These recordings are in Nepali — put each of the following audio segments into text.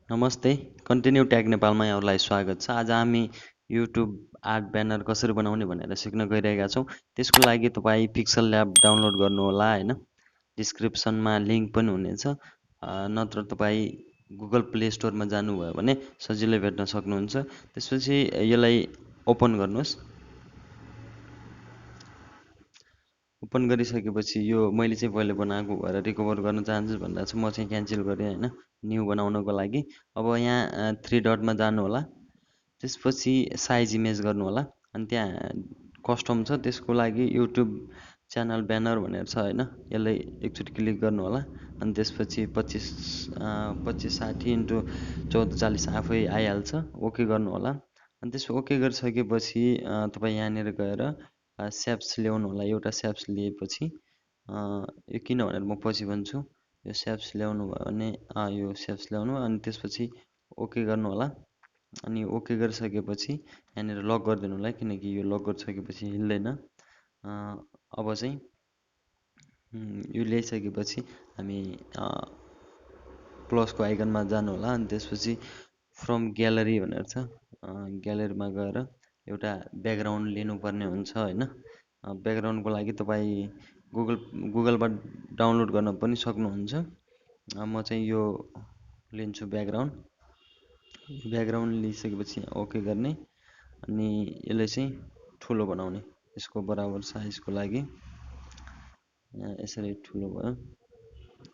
नमस्ते, कन्टिन्यू ट्याग नेपालमा यहाँहरूलाई स्वागत छ। आज हामी युट्युब आर्ट ब्यानर कसरी बनाउने भनेर सिक्न गइरहेका छौँ। त्यसको लागि तपाईँ पिक्सल ल्याब डाउनलोड गर्नुहोला होइन। डिस्क्रिप्सनमा लिङ्क पनि हुनेछ। नत्र तपाईँ गुगल प्ले स्टोरमा जानुभयो भने सजिलै भेट्न सक्नुहुन्छ। त्यसपछि यसलाई ओपन गर्नुहोस्। ओपन गरिसकेपछि यो मैले चाहिँ पहिले बनाएको भएर रिकभर गर्न चाहन्छु भनेर चाहिँ म चाहिँ क्यान्सल गरेँ होइन, न्यू बनाउनको लागि। अब यहाँ थ्री डटमा जानु होला। त्यसपछि साइज इमेज गर्नु होला अनि त्यहाँ कस्टम छ त्यसको लागि युट्युब च्यानल ब्यानर भनेर छ होइन, यसलाई एकचोटि क्लिक गर्नु होला। अनि त्यसपछि 2560 इन्टु 1440 आफै आइहाल्छ। ओके गर्नु होला। अनि त्यसो ओके गरिसकेपछि तपाईँ यहाँनिर गएर सेप्स ल्याउनु होला। एउटा सेप्स लिएपछि यो किन भनेर म पछि भन्छु। यो सेप्स ल्याउनु भयो भने यो सेप्स ल्याउनु अनि त्यसपछि ओके गर्नु होला। अनि ओके गरिसकेपछि यहाँनिर लक गरिदिनु होला, किनकि यो लक गरिसकेपछि हिल्दैन। अब चाहिँ यो ल्याइसकेपछि हामी प्लसको आइकनमा जानु होला। अनि त्यसपछि फ्रम ग्यालरी भनेर छ, ग्यालरीमा गएर एउटा ब्याकग्राउन्ड लिनुपर्ने हुन्छ होइन। ब्याकग्राउन्डको लागि तपाईँ गुगलबाट डाउनलोड गर्न पनि सक्नुहुन्छ। म चाहिँ यो लिन्छु ब्याकग्राउन्ड। ब्याकग्राउन्ड लिइसकेपछि ओके गर्ने अनि यसलाई चाहिँ ठुलो बनाउने, यसको बराबर साइजको लागि यसरी ठुलो भयो।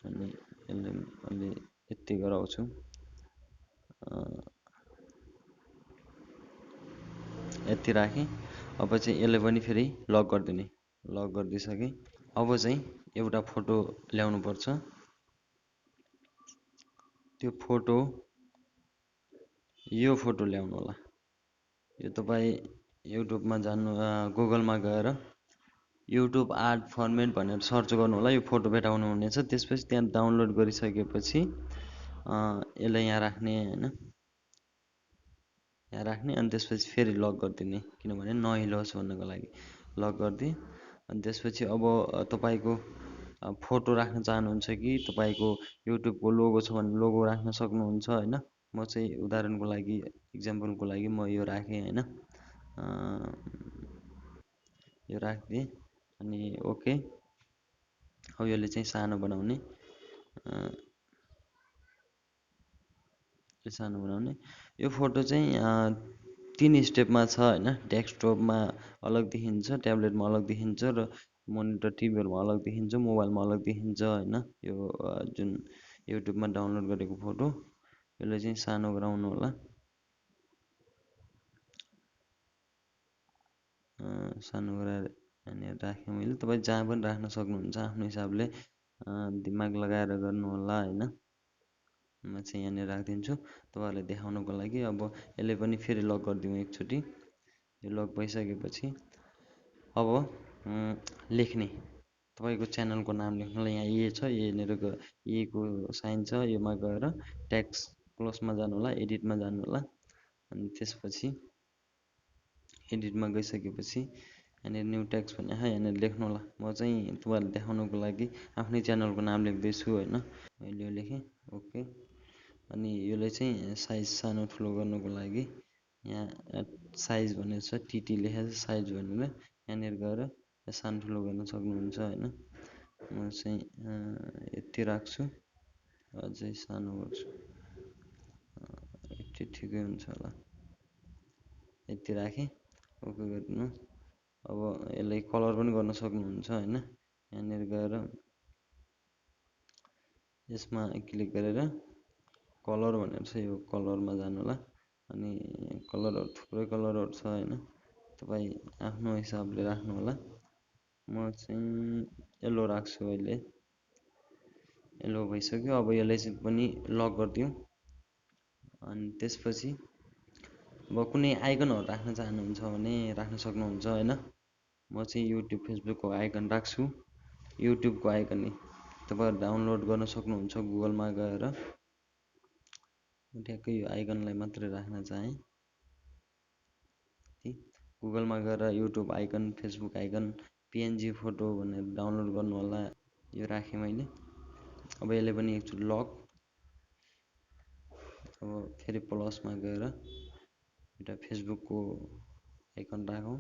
अनि यसलाई अहिले यति गराउँछु। यति राखेँ। अब चाहिँ यसलाई पनि फेरि लक गरिदिने। लक गरिदिइसकेँ। अब चाहिँ एउटा फोटो ल्याउनु पर्छ। त्यो फोटो यो फोटो ल्याउनु होला। यो तपाईँ युट्युबमा जानु, गुगलमा गएर युट्युब आर्ट फर्मेट भनेर सर्च गर्नु होला। यो फोटो भेटाउनु हुनेछ। त्यसपछि त्यहाँ डाउनलोड गरिसकेपछि यसलाई यहाँ राख्ने होइन, यहाँ राख्ने अनि त्यसपछि फेरि लक गरिदिने, किनभने नहिलोस् भन्नको लागि लक गरिदिएँ। अनि त्यसपछि अब तपाईँको फोटो राख्न चाहनुहुन्छ कि तपाईँको युट्युबको लोगो छ भने लोगो राख्न सक्नुहुन्छ होइन। म चाहिँ उदाहरणको लागि, इक्जाम्पलको लागि म यो राखेँ होइन, यो राखिदिएँ अनि ओके। अब यसले चाहिँ सानो बनाउने, सानो बनाउने। यो फोटो चाहिँ 3 स्टेपमा छ होइन। डेस्कटपमा अलग देखिन्छ, ट्याब्लेटमा अलग देखिन्छ र मोनिटर टिभीहरूमा अलग देखिन्छ, मोबाइलमा अलग देखिन्छ होइन। यो जुन युट्युबमा डाउनलोड गरेको फोटो, यसलाई चाहिँ सानो गराउनु होला। सानो गराएर यहाँनिर राखेँ मैले। तपाईँ जहाँ पनि राख्न सक्नुहुन्छ आफ्नो हिसाबले, दिमाग लगाएर गर्नु होला होइन। म चाहिँ यहाँनिर राखिदिन्छु तपाईँहरूलाई देखाउनको लागि। अब यसले पनि फेरि लक गरिदिउँ एकचोटि। यो लक भइसकेपछि अब लेख्ने, तपाईँको च्यानलको नाम लेख्नुलाई यहाँ ए छ, यहाँनिर ए को साइन छ, योमा गएर ट्याक्स प्लसमा जानु होला, एडिटमा जानु होला। अनि त्यसपछि एडिटमा गइसकेपछि यहाँनिर न्यू ट्याक्स भन्ने यहाँनिर लेख्नु होला। म चाहिँ तपाईँहरूलाई देखाउनको लागि आफ्नै च्यानलको नाम लेख्दैछु होइन। मैले यो लेखेँ ओके। अनि यसलाई चाहिँ साइज सानो ठुलो गर्नुको लागि यहाँ साइज भनेर छ, टिटी लेखेको छ, साइज भनेर यहाँनिर गएर सानो ठुलो गर्न सक्नुहुन्छ होइन। म चाहिँ यति राख्छु, अझै सानो गर्छु, यति ठिकै हुन्छ होला। यति राखेँ, ओके गरिदिनु। अब यसलाई कलर पनि गर्न सक्नुहुन्छ होइन। यहाँनिर गएर यसमा क्लिक गरेर कलर भनेर छ, यो कलरमा जानु होला। अनि कलरहरू थुप्रै कलरहरू छ होइन, तपाईँ आफ्नो हिसाबले राख्नु होला। म चाहिँ येल्लो राख्छु अहिले। येल्लो भइसक्यो। अब यसलाई चाहिँ पनि लक गरिदिउँ। अनि त्यसपछि अब कुनै आइकनहरू राख्न चाहनुहुन्छ भने राख्न सक्नुहुन्छ होइन। म चाहिँ युट्युब फेसबुकको आइकन राख्छु। युट्युबको आइकन नि तपाईँहरू डाउनलोड गर्न सक्नुहुन्छ गुगलमा गएर। ठ्याक्कै यो आइकनलाई मात्रै राख्न चाहेँ। गुगलमा गएर युट्युब आइकन, फेसबुक आइकन, पिएनजी फोटो भनेर डाउनलोड गर्नु होला। यो राखेँ मैले। अब यसले पनि एकचोटि लक, अब फेरि प्लसमा गएर एउटा फेसबुकको आइकन राखौँ।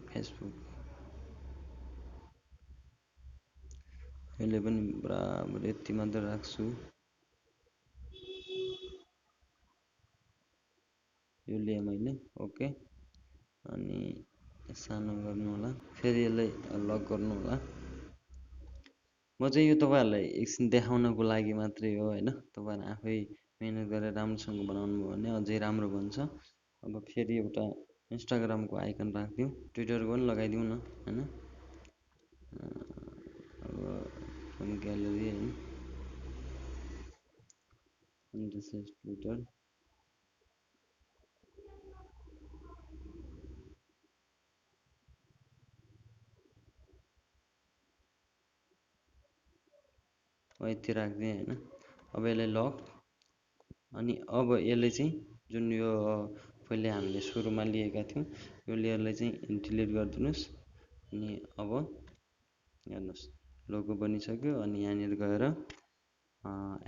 फेसबुक अहिले पनि बराबर यति मात्र राख्छु। यो लिएँ मैले, ओके। अनि सानो गर्नु होला, फेरि यसलाई लक गर्नु होला। म चाहिँ यो तपाईँहरूलाई एकछिन देखाउनको लागि मात्रै हो होइन, तपाईँहरू आफै मिहिनेत गरेर राम्रोसँग बनाउनु भयो भने अझै राम्रो बन्छ। अब फेरि एउटा इन्स्टाग्रामको आइकन राखिदिउँ, ट्विटरको पनि लगाइदिउँ न होइन। अब ग्यालेरी होइन, ट्विटर यति राखिदिएँ होइन। अब यसलाई लक। अनि अब यसले चाहिँ जुन यो पहिले हामीले सुरुमा लिएका थियौँ यो लेयरलाई चाहिँ डिलिट गरिदिनुहोस्। अनि अब हेर्नुहोस् लोगो बनिसक्यो। अनि यहाँनिर गएर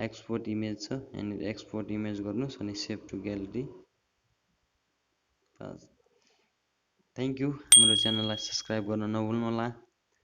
एक्सपोर्ट इमेज छ, यहाँनिर एक्सपोर्ट इमेज गर्नुहोस् अनि save to gallery. Thank you. हाम्रो च्यानललाई सब्सक्राइब गर्न नभुल्नुहोला।